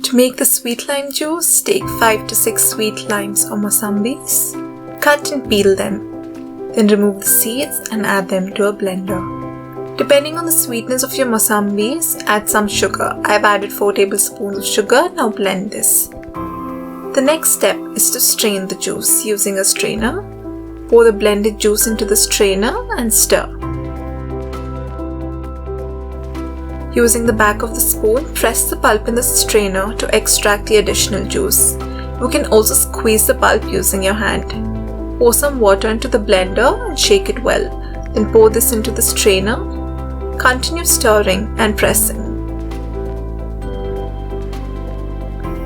To make the sweet lime juice, take 5 to 6 sweet limes or mosambis, cut and peel them. Then remove the seeds and add them to a blender. Depending on the sweetness of your mosambis, add some sugar. I have added 4 tablespoons of sugar. Now blend this. The next step is to strain the juice using a strainer. Pour the blended juice into the strainer and stir. Using the back of the spoon, press the pulp in the strainer to extract the additional juice. You can also squeeze the pulp using your hand. Pour some water into the blender and shake it well. Then pour this into the strainer. Continue stirring and pressing.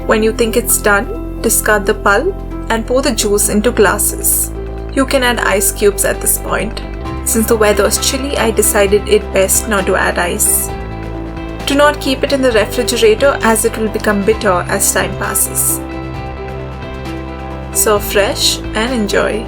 When you think it's done, discard the pulp and pour the juice into glasses. You can add ice cubes at this point. Since the weather was chilly, I decided it best not to add ice. Do not keep it in the refrigerator as it will become bitter as time passes. Serve fresh and enjoy.